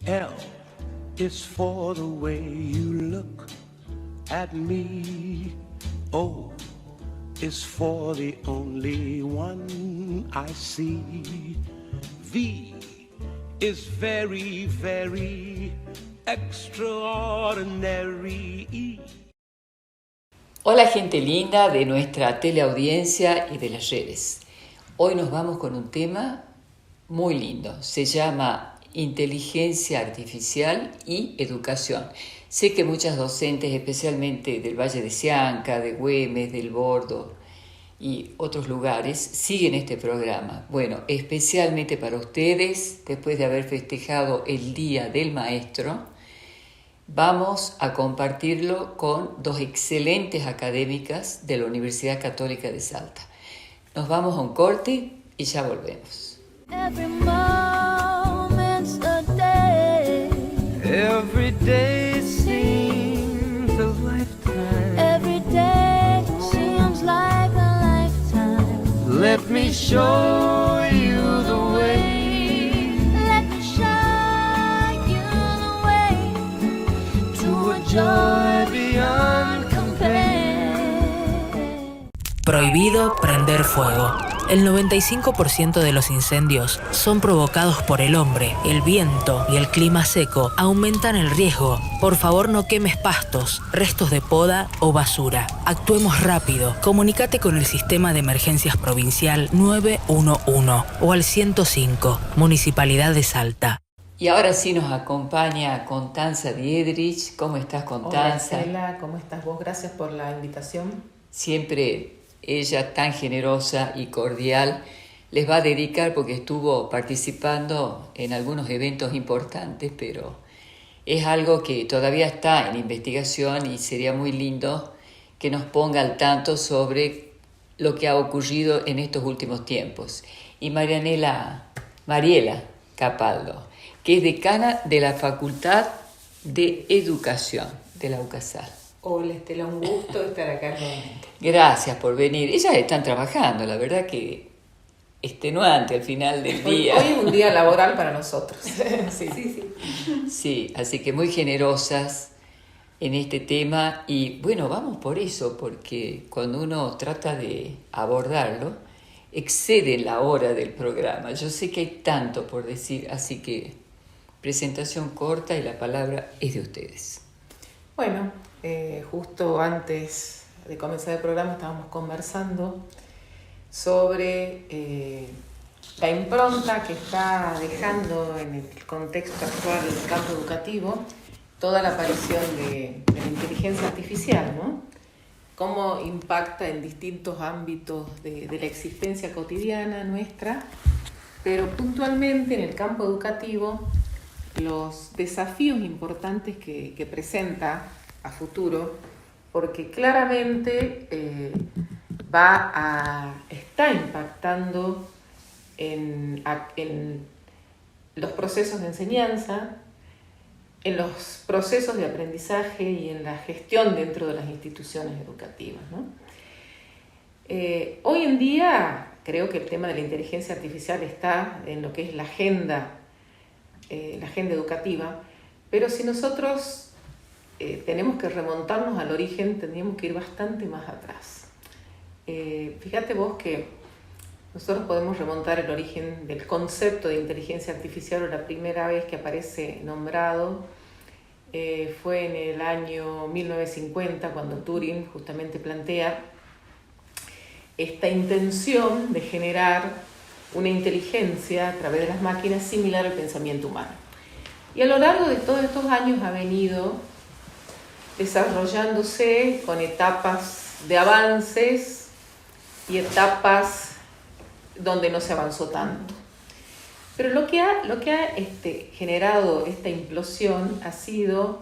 L is for the way you look at me. O is for the only one I see. V is very, very extraordinary. Hola gente linda de nuestra teleaudiencia y de las redes. Hoy nos vamos con un tema muy lindo. Se llama Inteligencia Artificial y Educación. Sé que muchas docentes, especialmente del Valle de Sianca, de Güemes, del Bordo y otros lugares, siguen este programa. Bueno, especialmente para ustedes, después de haber festejado el Día del Maestro, vamos a compartirlo con dos excelentes académicas de la Universidad Católica de Salta. Nos vamos a un corte y ya volvemos. Every moment's a day. Every day seems a lifetime. Every day seems like a lifetime. Let me show you the way. Let me show you the way to a joy beyond compare. Prohibido prender fuego. El 95% de los incendios son provocados por el hombre. El viento y el clima seco aumentan el riesgo. Por favor, no quemes pastos, restos de poda o basura. Actuemos rápido. Comunícate con el Sistema de Emergencias Provincial 911 o al 105, Municipalidad de Salta. Y ahora sí nos acompaña Constanza Diedrich. ¿Cómo estás, Constanza? Hola, Estela, ¿cómo estás vos? Gracias por la invitación. Siempre ella tan generosa y cordial les va a dedicar, porque estuvo participando en algunos eventos importantes, pero es algo que todavía está en investigación y sería muy lindo que nos ponga al tanto sobre lo que ha ocurrido en estos últimos tiempos. Y Mariela Capaldo, que es decana de la Facultad de Educación de la UCASAL. Hola, Estela, un gusto estar acá nuevamente. Gracias por venir. Ellas están trabajando, la verdad que extenuante al final del día. Hoy es un día laboral para nosotros. Sí. Sí, así que muy generosas en este tema. Y bueno, vamos por eso, porque cuando uno trata de abordarlo, excede la hora del programa. Yo sé que hay tanto por decir, así que presentación corta y la palabra es de ustedes. Bueno, justo antes de comenzar el programa estábamos conversando sobre la impronta que está dejando en el contexto actual del campo educativo toda la aparición de la inteligencia artificial, ¿no? Cómo impacta en distintos ámbitos de la existencia cotidiana nuestra, pero puntualmente en el campo educativo los desafíos importantes que presenta a futuro, porque claramente está impactando en los procesos de enseñanza, en los procesos de aprendizaje y en la gestión dentro de las instituciones educativas, ¿no? Hoy en día creo que el tema de la inteligencia artificial está en lo que es la agenda educativa, pero si nosotros tenemos que remontarnos al origen, tendríamos que ir bastante más atrás. Fíjate vos que nosotros podemos remontar el origen del concepto de inteligencia artificial, o la primera vez que aparece nombrado fue en el año 1950, cuando Turing justamente plantea esta intención de generar una inteligencia a través de las máquinas similar al pensamiento humano. Y a lo largo de todos estos años ha venido desarrollándose con etapas de avances y etapas donde no se avanzó tanto. Pero lo que ha generado esta implosión ha sido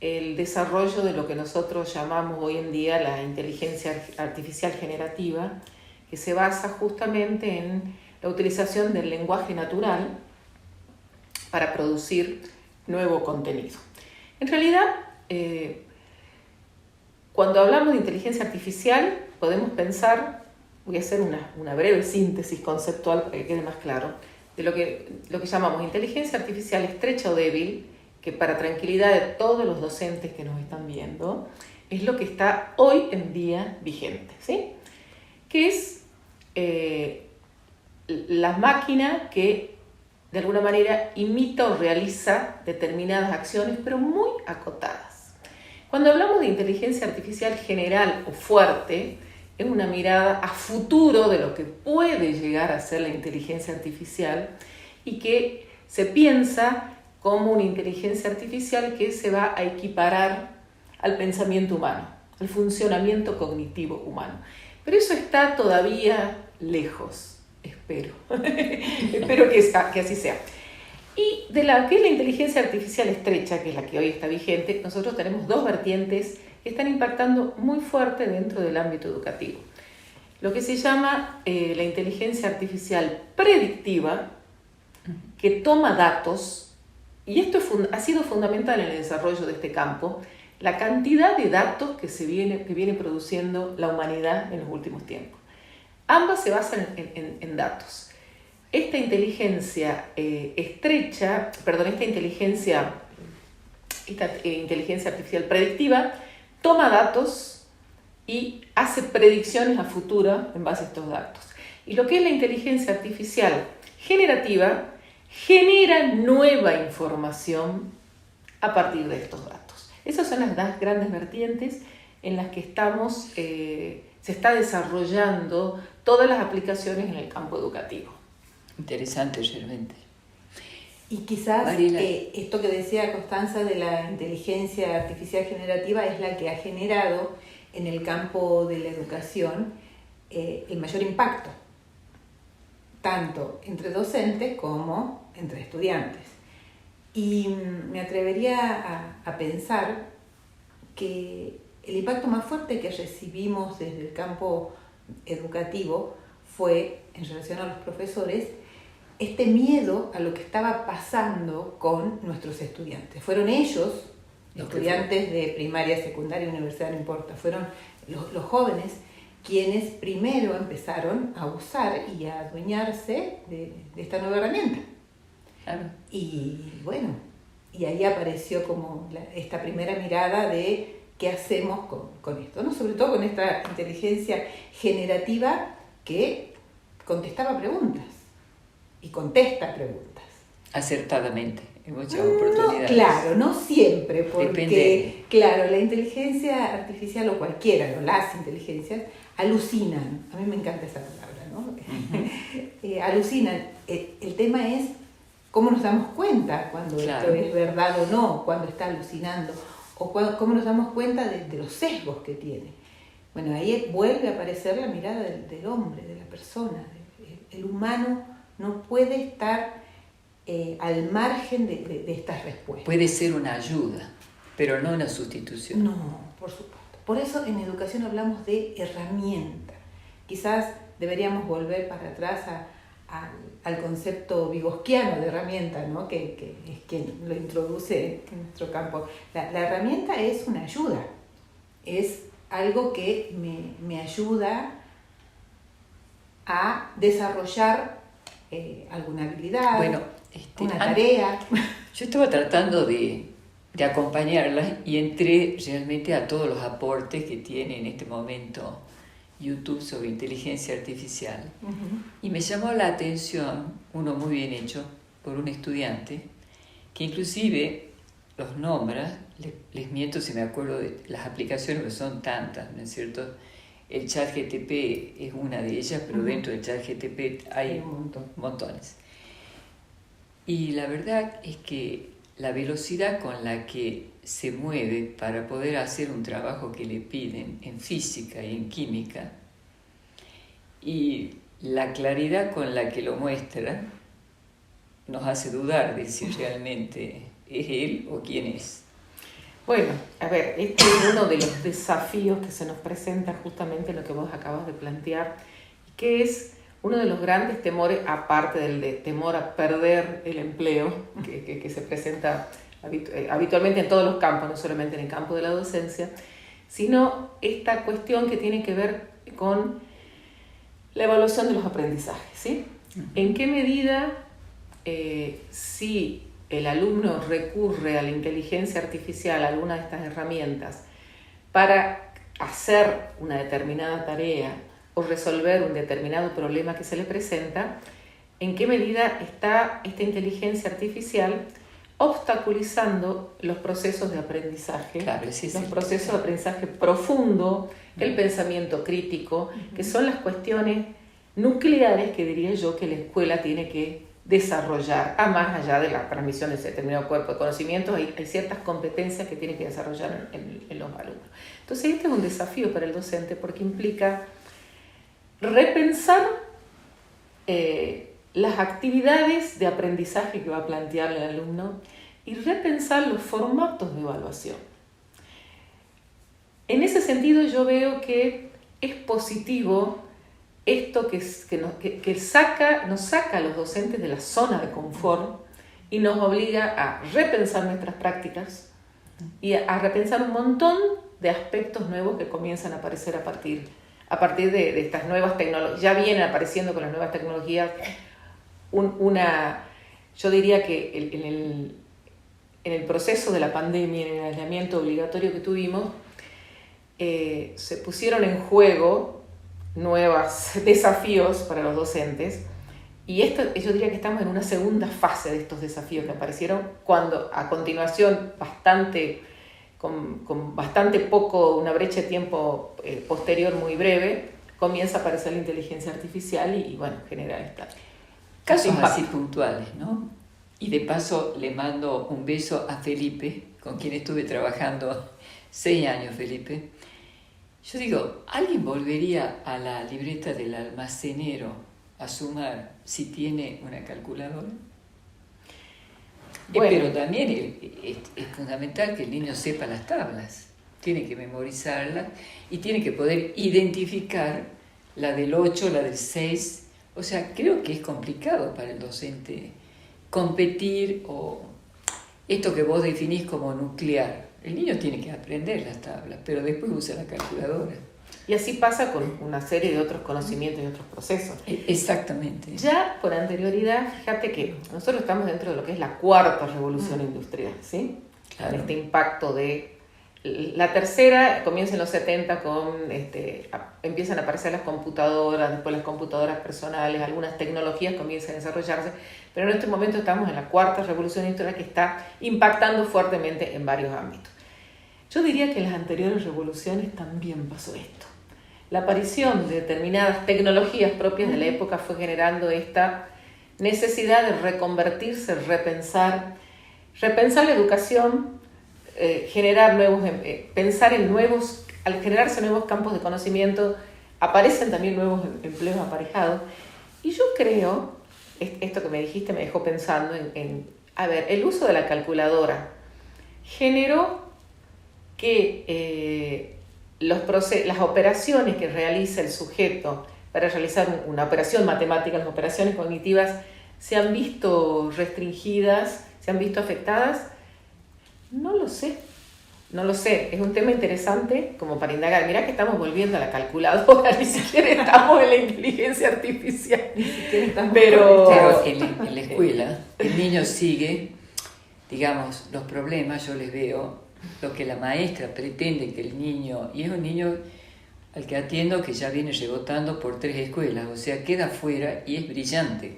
el desarrollo de lo que nosotros llamamos hoy en día la inteligencia artificial generativa, que se basa justamente en la utilización del lenguaje natural para producir nuevo contenido. En realidad, cuando hablamos de inteligencia artificial, podemos pensar, voy a hacer una breve síntesis conceptual para que quede más claro, de lo que llamamos inteligencia artificial estrecha o débil, que para tranquilidad de todos los docentes que nos están viendo, es lo que está hoy en día vigente, ¿sí? Que es la máquina que de alguna manera imita o realiza determinadas acciones, pero muy acotadas. Cuando hablamos de inteligencia artificial general o fuerte, es una mirada a futuro de lo que puede llegar a ser la inteligencia artificial y que se piensa como una inteligencia artificial que se va a equiparar al pensamiento humano, al funcionamiento cognitivo humano. Pero eso está todavía lejos, espero. Espero que así sea. Y de la que es la inteligencia artificial estrecha, que es la que hoy está vigente, nosotros tenemos dos vertientes que están impactando muy fuerte dentro del ámbito educativo. Lo que se llama la inteligencia artificial predictiva, que toma datos, y esto ha sido fundamental en el desarrollo de este campo, la cantidad de datos que viene produciendo la humanidad en los últimos tiempos. Ambas se basan en datos. Esta inteligencia inteligencia artificial predictiva toma datos y hace predicciones a futuro en base a estos datos. Y lo que es la inteligencia artificial generativa genera nueva información a partir de estos datos. Esas son las dos grandes vertientes en las que se está desarrollando todas las aplicaciones en el campo educativo. Interesante, realmente. Y quizás Mariela. Esto que decía Constanza de la inteligencia artificial generativa es la que ha generado en el campo de la educación el mayor impacto, tanto entre docentes como entre estudiantes. Y me atrevería a pensar que el impacto más fuerte que recibimos desde el campo educativo fue, en relación a los profesores, este miedo a lo que estaba pasando con nuestros estudiantes. Fueron ellos, estudiantes de primaria, secundaria, universidad, no importa, fueron los jóvenes quienes primero empezaron a usar y a adueñarse de esta nueva herramienta. Claro. Y bueno, y ahí apareció como esta primera mirada de qué hacemos con esto, ¿no? Sobre todo con esta inteligencia generativa que contestaba preguntas y contesta preguntas. Acertadamente, en muchas oportunidades. Claro, no siempre, porque Depende. claro, la inteligencia artificial o cualquiera, o las inteligencias, alucinan. A mí me encanta esa palabra, ¿no? Alucinan. El tema es cómo nos damos cuenta cuando Claro. esto es verdad o no, cuando está alucinando, o cómo nos damos cuenta de los sesgos que tiene. Bueno, ahí vuelve a aparecer la mirada del hombre, de la persona. El humano no puede estar al margen de estas respuestas. Puede ser una ayuda, pero no una sustitución. No, por supuesto. Por eso en educación hablamos de herramienta. Quizás deberíamos volver para atrás al concepto vygotsquiano de herramienta, ¿no? que es quien lo introduce en nuestro campo. La herramienta es una ayuda, es algo que me ayuda a desarrollar alguna habilidad, Bueno, una tarea. Yo estaba tratando de acompañarla y entré realmente a todos los aportes que tiene en este momento YouTube sobre inteligencia artificial. Uh-huh. Y me llamó la atención, uno muy bien hecho, por un estudiante, que inclusive los nombra, les miento si me acuerdo de las aplicaciones, que son tantas, ¿no es cierto? El ChatGPT es una de ellas, pero dentro del ChatGPT hay un montón. montones. Y la verdad es que la velocidad con la que se mueve para poder hacer un trabajo que le piden en física y en química, y la claridad con la que lo muestra, nos hace dudar de si realmente es él o quién es. Bueno, a ver, este es uno de los desafíos que se nos presenta justamente lo que vos acabas de plantear, que es uno de los grandes temores, aparte del de temor a perder el empleo, que se presenta habitualmente en todos los campos, no solamente en el campo de la docencia, sino esta cuestión que tiene que ver con la evaluación de los aprendizajes, ¿sí? ¿En qué medida si el alumno recurre a la inteligencia artificial, a alguna de estas herramientas, para hacer una determinada tarea o resolver un determinado problema que se le presenta, ¿en qué medida está esta inteligencia artificial obstaculizando los procesos de aprendizaje, Claro, sí, sí. los procesos de aprendizaje profundo, el pensamiento crítico, que son las cuestiones nucleares que diría yo que la escuela tiene que desarrollar, a más allá de la transmisión de ese determinado cuerpo de conocimientos, hay ciertas competencias que tiene que desarrollar en los alumnos. Entonces este es un desafío para el docente porque implica repensar las actividades de aprendizaje que va a plantear el alumno y repensar los formatos de evaluación. En ese sentido yo veo que es positivo esto que nos saca a los docentes de la zona de confort y nos obliga a repensar nuestras prácticas y a repensar un montón de aspectos nuevos que comienzan a aparecer a partir de estas nuevas tecnologías. Ya vienen apareciendo con las nuevas tecnologías yo diría que en el proceso de la pandemia, en el aislamiento obligatorio que tuvimos, se pusieron en juego nuevos desafíos para los docentes y yo diría que estamos en una segunda fase de estos desafíos que aparecieron cuando a continuación con bastante poco, una brecha de tiempo posterior muy breve, comienza a aparecer la inteligencia artificial y bueno, genera esta Casos impacto. así puntuales, ¿no? Y de paso le mando un beso a Felipe, con quien estuve trabajando 6 años, Felipe. Yo digo, ¿alguien volvería a la libreta del almacenero a sumar si tiene una calculadora? Bueno. Pero también es fundamental que el niño sepa las tablas, tiene que memorizarlas y tiene que poder identificar la del 8, la del 6. O sea, creo que es complicado para el docente competir o esto que vos definís como nuclear. El niño tiene que aprender las tablas, pero después usa la calculadora. Y así pasa con una serie de otros conocimientos y otros procesos. Exactamente. Ya por anterioridad, fíjate que nosotros estamos dentro de lo que es la cuarta revolución industrial, ¿sí? Claro. Con este impacto de... La tercera comienza en los 70 empiezan a aparecer las computadoras, después las computadoras personales, algunas tecnologías comienzan a desarrollarse, pero en este momento estamos en la cuarta revolución industrial que está impactando fuertemente en varios ámbitos. Yo diría que en las anteriores revoluciones también pasó esto. La aparición de determinadas tecnologías propias de la época fue generando esta necesidad de reconvertirse, repensar la educación, pensar en nuevos, al generarse nuevos campos de conocimiento, aparecen también nuevos empleos aparejados. Y yo creo, esto que me dijiste me dejó pensando el uso de la calculadora generó que las operaciones que realiza el sujeto para realizar una operación matemática, las operaciones cognitivas, se han visto restringidas, se han visto afectadas. No lo sé, es un tema interesante como para indagar. Mirá que estamos volviendo a la calculadora, ni siquiera estamos en la inteligencia artificial. Pero en la escuela el niño sigue, digamos, los problemas, yo les veo, lo que la maestra pretende que el niño, y es un niño al que atiendo que ya viene rebotando por 3 escuelas, o sea, queda fuera y es brillante.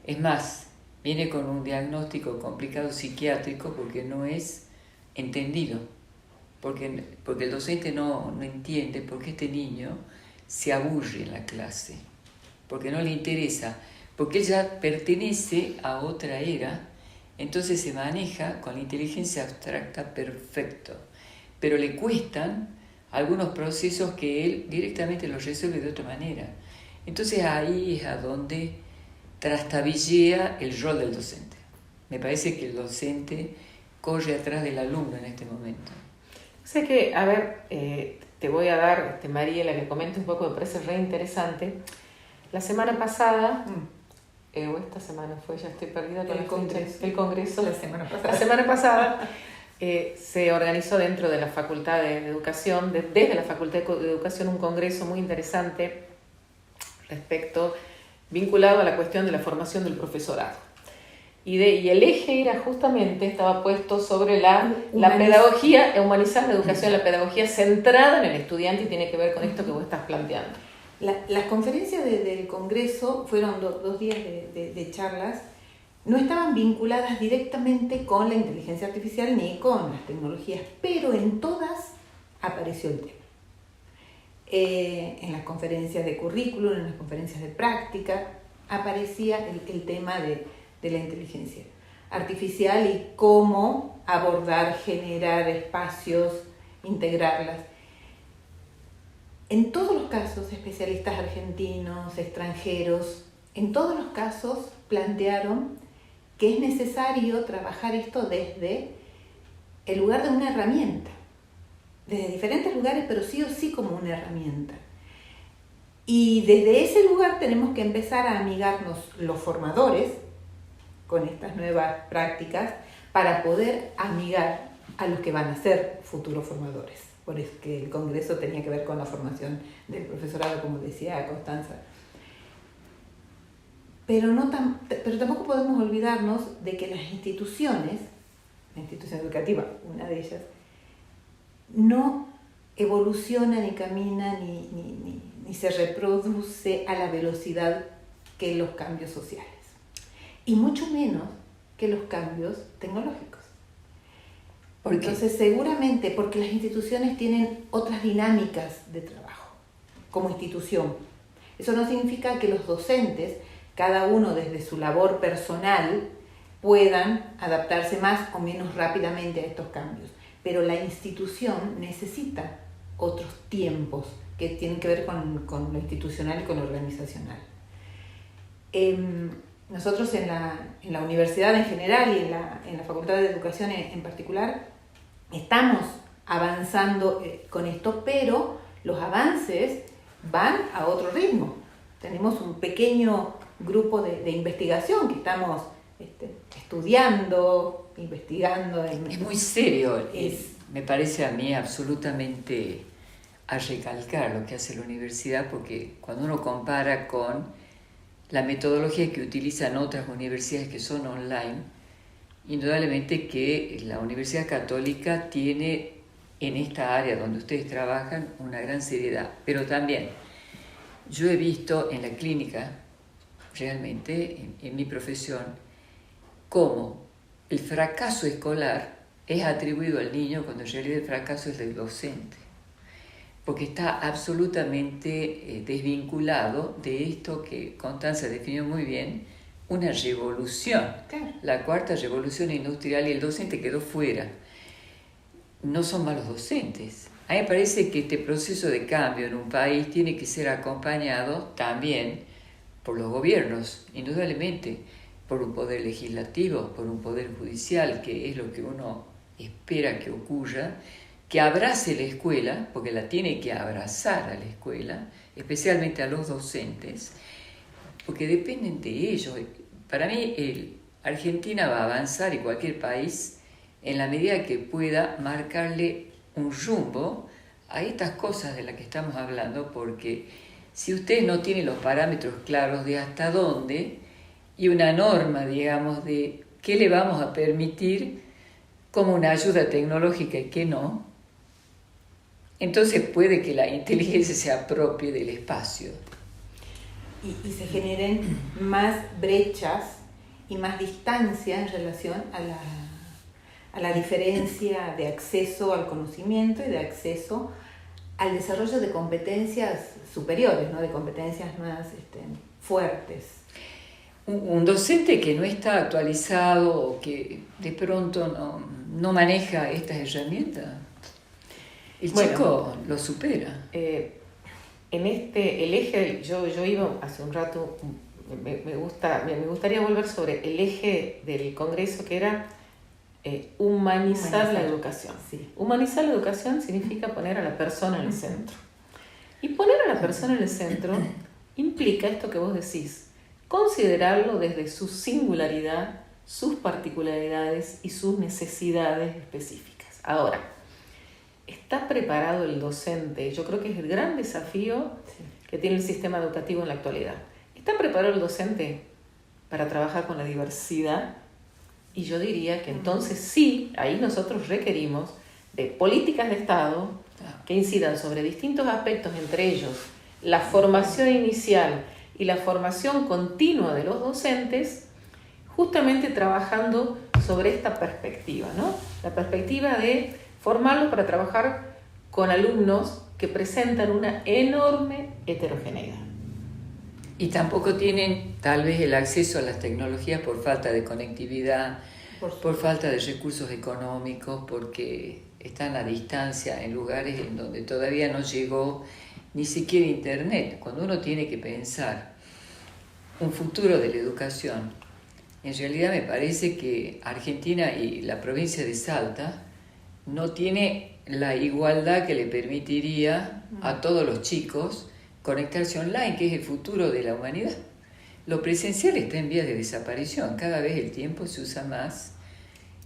Es más, viene con un diagnóstico complicado psiquiátrico porque no es entendido, porque el docente no entiende por qué este niño se aburre en la clase, porque no le interesa, porque él ya pertenece a otra era, entonces se maneja con la inteligencia abstracta perfecto, pero le cuestan algunos procesos que él directamente los resuelve de otra manera. Entonces ahí es a donde trastabillea el rol del docente. Me parece que el docente corre atrás del alumno en este momento. O sea que, a ver, te voy a dar, Mariela, que comente un poco, me parece re interesante. La semana pasada, o esta semana fue, ya estoy perdida con el Congreso. La semana pasada. La semana pasada se organizó dentro de la Facultad de Educación, desde la Facultad de Educación, un congreso muy interesante vinculado a la cuestión de la formación del profesorado. Y el eje era justamente, estaba puesto sobre la Humanizar. humanizar la educación, la pedagogía centrada en el estudiante, y tiene que ver con esto que vos estás planteando. Las conferencias del Congreso fueron 2 días de charlas, no estaban vinculadas directamente con la inteligencia artificial ni con las tecnologías, pero en todas apareció el tema. En las conferencias de currículum, en las conferencias de práctica, aparecía el tema de la inteligencia artificial y cómo abordar, generar espacios, integrarlas. En todos los casos, especialistas argentinos, extranjeros, en todos los casos plantearon que es necesario trabajar esto desde el lugar de una herramienta, desde diferentes lugares, pero sí o sí como una herramienta. Y desde ese lugar tenemos que empezar a amigarnos los formadores con estas nuevas prácticas para poder amigar a los que van a ser futuros formadores. Por eso que el Congreso tenía que ver con la formación del profesorado, como decía Constanza. Pero tampoco podemos olvidarnos de que las instituciones, la institución educativa, una de ellas, no evoluciona, ni camina, ni se reproduce a la velocidad que los cambios sociales. Y mucho menos que los cambios tecnológicos. ¿Por qué? Entonces, seguramente porque las instituciones tienen otras dinámicas de trabajo como institución. Eso no significa que los docentes, cada uno desde su labor personal, puedan adaptarse más o menos rápidamente a estos cambios. Pero la institución necesita otros tiempos que tienen que ver con lo institucional y con lo organizacional. Nosotros en la universidad en general y en la Facultad de Educación en particular estamos avanzando con esto, pero los avances van a otro ritmo. Tenemos un pequeño grupo de investigación que estamos estudiando, investigando. Es muy serio, me parece a mí absolutamente a recalcar lo que hace la universidad, porque cuando uno compara con la metodología que utilizan otras universidades que son online, indudablemente que la Universidad Católica tiene en esta área donde ustedes trabajan una gran seriedad. Pero también yo he visto en la clínica, realmente en mi profesión, cómo el fracaso escolar es atribuido al niño cuando en realidad el fracaso es del docente, porque está absolutamente desvinculado de esto que Constanza definió muy bien, una revolución, Claro. La cuarta revolución industrial, y el docente quedó fuera. No son malos docentes. A mí me parece que este proceso de cambio en un país tiene que ser acompañado también por los gobiernos, indudablemente, por un poder legislativo, por un poder judicial, que es lo que uno espera que ocurra, que abrace la escuela, porque la tiene que abrazar a la escuela, especialmente a los docentes, porque dependen de ellos. Para mí, Argentina va a avanzar, y cualquier país, en la medida que pueda marcarle un rumbo a estas cosas de las que estamos hablando, porque si usted no tiene los parámetros claros de hasta dónde, y una norma, digamos, de qué le vamos a permitir como una ayuda tecnológica y qué no, entonces puede que la inteligencia se apropie del espacio. Y se generen más brechas y más distancia en relación a la diferencia de acceso al conocimiento y de acceso al desarrollo de competencias superiores, ¿no? De competencias más fuertes. Un docente que no está actualizado o que de pronto no maneja estas herramientas, el chico lo supera. En el eje, yo iba hace un rato, me gustaría volver sobre el eje del Congreso, que era humanizar la educación. Sí. Humanizar la educación significa poner a la persona en el centro. Y poner a la persona en el centro implica esto que vos decís, considerarlo desde su singularidad, sus particularidades y sus necesidades específicas. Ahora, ¿está preparado el docente? Yo creo que es el gran desafío que tiene el sistema educativo en la actualidad. ¿Está preparado el docente para trabajar con la diversidad Y yo diría que entonces sí, ahí nosotros requerimos de políticas de Estado que incidan sobre distintos aspectos, entre ellos la formación inicial y la formación continua de los docentes, justamente trabajando sobre esta perspectiva, ¿no? La perspectiva de formarlos para trabajar con alumnos que presentan una enorme heterogeneidad. Y tampoco tienen tal vez el acceso a las tecnologías por falta de conectividad, por falta de recursos económicos, porque están a distancia en lugares en donde todavía no llegó ni siquiera internet. Cuando uno tiene que pensar un futuro de la educación, en realidad me parece que Argentina y la provincia de Salta no tiene la igualdad que le permitiría a todos los chicos conectarse online, que es el futuro de la humanidad. Lo presencial está en vías de desaparición, cada vez el tiempo se usa más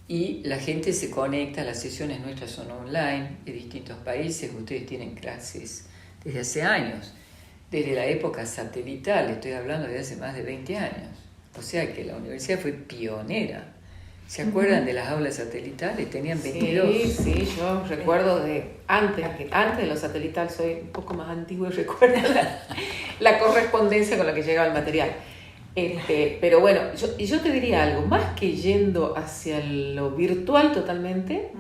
y la gente se conecta, las sesiones nuestras son online de distintos países, ustedes tienen clases desde hace años, desde la época satelital, estoy hablando de hace más de 20 años, o sea que la universidad fue pionera. ¿Se acuerdan de las aulas satelitales? Tenían 22. Sí, yo recuerdo de antes de los satelitales, soy un poco más antiguo y recuerdo la correspondencia con la que llegaba el material. Pero bueno, yo te diría algo, más que yendo hacia lo virtual totalmente,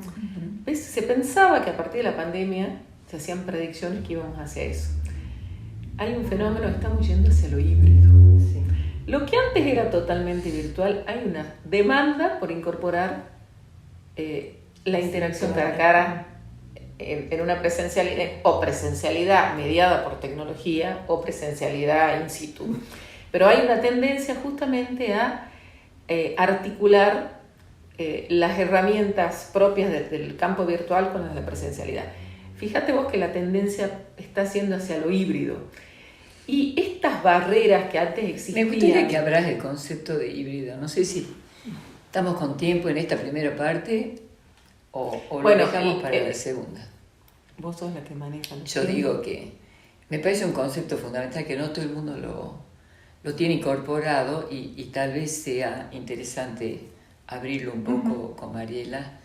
¿ves? Se pensaba que a partir de la pandemia se hacían predicciones que íbamos hacia eso. Hay un fenómeno, estamos yendo hacia lo híbrido. Sí. Lo que antes era totalmente virtual, hay una demanda por incorporar la interacción cara a cara en una presencialidad mediada por tecnología o presencialidad in situ. Pero hay una tendencia justamente a articular las herramientas propias del campo virtual con las de la presencialidad. Fíjate vos que la tendencia está siendo hacia lo híbrido. Y estas barreras que antes existían... Me gustaría que hablas del concepto de híbrido. No sé si estamos con tiempo en esta primera parte o lo dejamos para la segunda. Vos sos la que maneja. Yo digo que me parece un concepto fundamental que no todo el mundo lo tiene incorporado y tal vez sea interesante abrirlo un poco con Mariela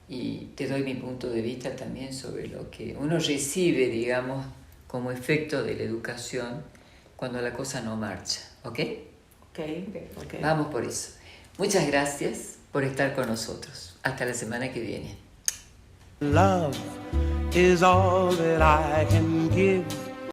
y te doy mi punto de vista también sobre lo que uno recibe, digamos, como efecto de la educación cuando la cosa no marcha, ¿ok? Ok. Vamos por eso. Muchas gracias por estar con nosotros. Hasta la semana que viene. Love is all that I can give.